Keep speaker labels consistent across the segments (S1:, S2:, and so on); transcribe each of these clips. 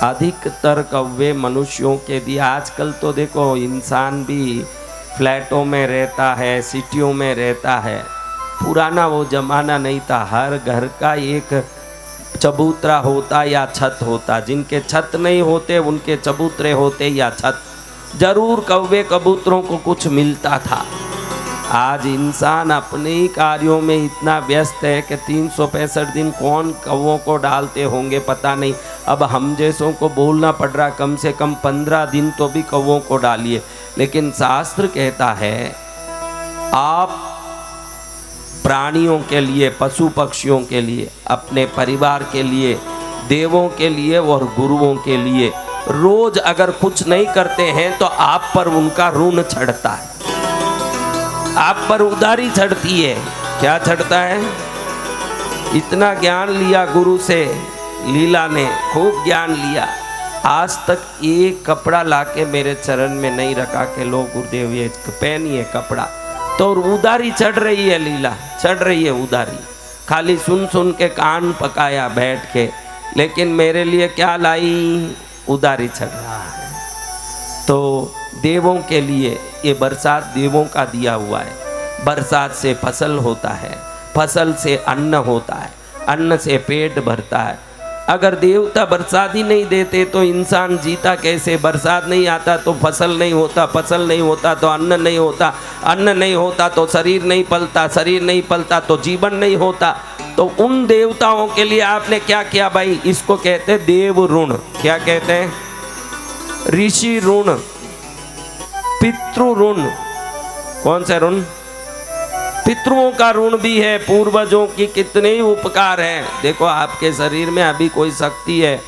S1: अधिकतर कौवे मनुष्यों के दिए। आजकल तो देखो इंसान भी फ्लैटों में रहता है, सिटियों में रहता है। पुराना वो जमाना नहीं था, हर घर का एक चबूतरा होता या छत होता। जिनके छत नहीं होते उनके चबूतरे होते या छत, जरूर कौवे कबूतरों को कुछ मिलता था। आज इंसान अपने ही कार्यों में इतना व्यस्त है कि 365 दिन कौन कौवों को डालते होंगे पता नहीं। अब हम जैसों को बोलना पड़ रहा कम से कम 15 दिन तो भी कौवों को डालिए। लेकिन शास्त्र कहता है आप प्राणियों के लिए, पशु पक्षियों के लिए, अपने परिवार के लिए, देवों के लिए और गुरुओं के लिए रोज अगर कुछ नहीं करते हैं तो आप पर उनका ऋण चढ़ता है, आप पर उधारी चढ़ती है। क्या चढ़ता है? इतना ज्ञान लिया गुरु से, लीला ने खूब ज्ञान लिया, आज तक एक कपड़ा लाके मेरे चरण में नहीं रखा कि लो गुरुदेव ये पहनिए कपड़ा। तो उधारी चढ़ रही है, लीला चढ़ रही है उधारी। खाली सुन सुन के कान पकाया बैठ के, लेकिन मेरे लिए क्या लाई? उधारी चढ़ रहा है। तो देवों के लिए ये बरसात देवों का दिया हुआ है। बरसात से फसल होता है, फसल से अन्न होता है, अन्न से पेट भरता है। अगर देवता बरसात ही नहीं देते तो इंसान जीता कैसे? बरसात नहीं आता तो फसल नहीं होता, फसल नहीं होता तो अन्न नहीं होता, अन्न नहीं होता तो शरीर नहीं पलता, शरीर नहीं पलता तो जीवन नहीं होता। तो उन देवताओं के लिए आपने क्या किया भाई? इसको कहते हैं देव ऋण। क्या कहते हैं? ऋषि ऋण, पितृ ऋण। कौन सा ऋण? पितरों का ऋण भी है, पूर्वजों की कितने ही उपकार हैं। देखो आपके शरीर में अभी कोई शक्ति है,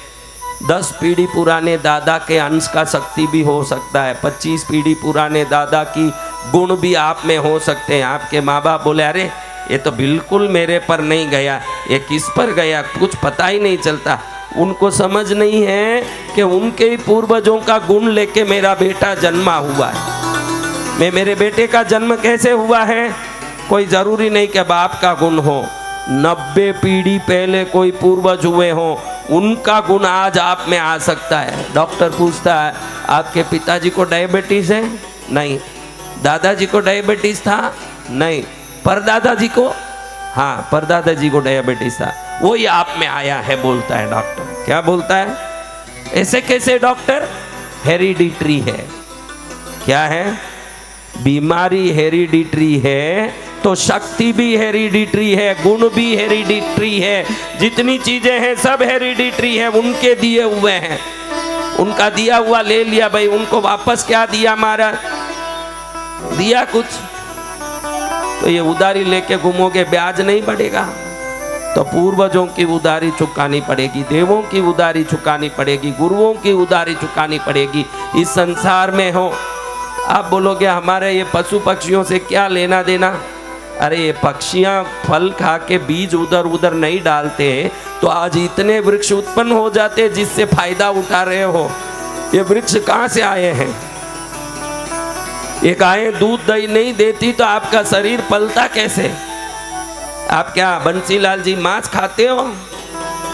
S1: 10 पीढ़ी पुराने दादा के अंश का शक्ति भी हो सकता है, 25 पीढ़ी पुराने दादा की गुण भी आप में हो सकते हैं। आपके माँ बाप बोले अरे ये तो बिल्कुल मेरे पर नहीं गया, ये किस पर गया, कुछ पता ही नहीं चलता। उनको समझ नहीं है कि उनके ही पूर्वजों का गुण लेके मेरा बेटा जन्मा हुआ है। मेरे बेटे का जन्म कैसे हुआ है? कोई ज़रूरी नहीं कि बाप का गुण हो, 90 पीढ़ी पहले कोई पूर्वज हुए हों, उनका गुण आज आप में आ सकता है। डॉक्टर पूछता है आपके पिताजी को डायबिटीज़ है? नहीं। दादाजी को डायबिटीज़ था? नहीं। परदादाजी को? हाँ, परदादाजी को डायबिटीज़ था, वही आप में आया है, बोलता है डॉक्टर। क्या बोलता है? ऐसे कैसे डॉक्टर? हेरिडिटरी है। क्या है? बीमारी हेरिडिटरी है तो शक्ति भी हेरिडिटरी है, गुण भी हेरिडिटरी है, जितनी चीजें हैं सब हेरिडिटरी है, उनके दिए हुए हैं। उनका दिया हुआ ले लिया भाई, उनको वापस क्या दिया? हमारा दिया कुछ तो ये उधारी लेके घूमोगे, ब्याज नहीं बढ़ेगा। तो पूर्वजों की उधारी चुकानी पड़ेगी, देवों की उधारी चुकानी पड़ेगी, गुरुओं की उधारी चुकानी पड़ेगी। इस संसार में हो, आप बोलोगे हमारे ये पशु पक्षियों से क्या लेना देना? अरे ये पक्षियाँ फल खा के बीज उधर उधर नहीं डालते तो आज इतने वृक्ष उत्पन्न हो जाते जिससे फायदा उठा रहे हो। ये वृक्ष कहाँ से आए हैं? ये गायें दूध दही नहीं देती तो आपका शरीर पलता कैसे? आप क्या बंसीलाल जी मांस खाते हो,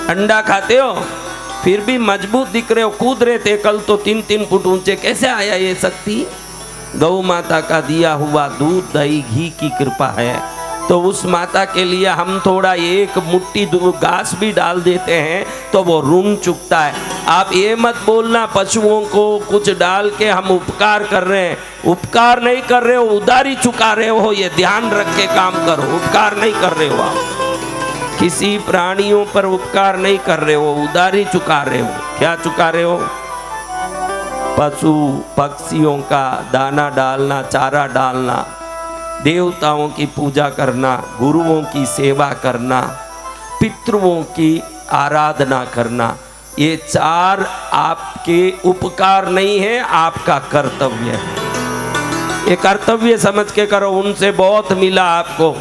S1: अंडा खाते हो, फिर भी मजबूत दिख रहे हो, कूद रहे थे कल तो 3-3 फुट ऊंचे, कैसे आया ये शक्ति? गौ माता का दिया हुआ दूध दही घी की कृपा है। तो उस माता के लिए हम थोड़ा एक मुट्ठी घास भी डाल देते हैं तो वो ऋण चुकता है। आप ये मत बोलना पशुओं को कुछ डाल के हम उपकार कर रहे हैं, उपकार नहीं कर रहे हो, उधारी चुका रहे हो। ये ध्यान रख के काम करो, उपकार नहीं कर रहे हो आप, किसी प्राणियों पर उपकार नहीं कर रहे हो, उधारी चुका रहे हो। क्या चुका रहे हो? पशु पक्षियों का दाना डालना, चारा डालना, देवताओं की पूजा करना, गुरुओं की सेवा करना, पितरों की आराधना करना, ये 4 आपके उपकार नहीं है, आपका कर्तव्य है। ये कर्तव्य समझ के करो, उनसे बहुत मिला आपको।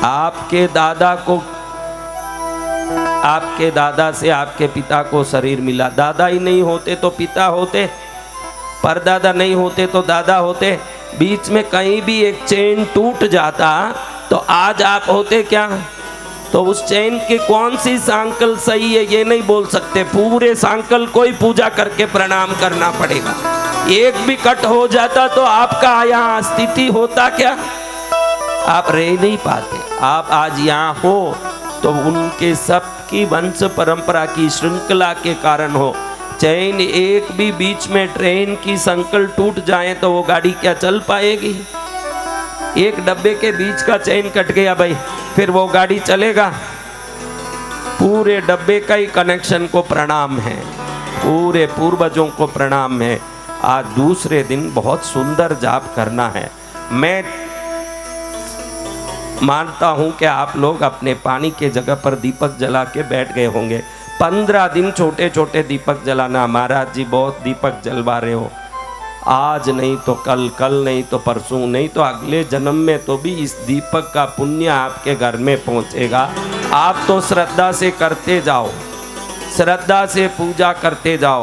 S1: आपके दादा को, आपके दादा से आपके पिता को शरीर मिला। दादा ही नहीं होते तो पिता होते, परदादा नहीं होते तो दादा होते। बीच में कहीं भी एक चेन टूट जाता तो आज आप होते क्या? तो उस चैन की कौन सी सांकल सही है ये नहीं बोल सकते, पूरे सांकल को ही पूजा करके प्रणाम करना पड़ेगा। एक भी कट हो जाता तो आपका यहाँ स्थिति होता क्या, आप रह नहीं पाते। आप आज यहाँ हो तो उनके सबकी वंश परंपरा की श्रृंखला के कारण हो। चैन एक भी बीच में ट्रेन की संकल टूट जाए तो वो गाड़ी क्या चल पाएगी। एक डब्बे के बीच का चैन कट गया भाई, फिर वो गाड़ी चलेगा। पूरे डब्बे का ही कनेक्शन को प्रणाम है, पूरे पूर्वजों को प्रणाम है। आज दूसरे दिन बहुत सुंदर जाप करना है। मैं मानता हूं कि आप लोग अपने पानी के जगह पर दीपक जला के बैठ गए होंगे। 15 दिन छोटे छोटे दीपक जलाना। महाराज जी बहुत दीपक जलवा रहे हो, आज नहीं तो कल, कल नहीं तो परसों, नहीं तो अगले जन्म में तो भी इस दीपक का पुण्य आपके घर में पहुंचेगा। आप तो श्रद्धा से करते जाओ, श्रद्धा से पूजा करते जाओ।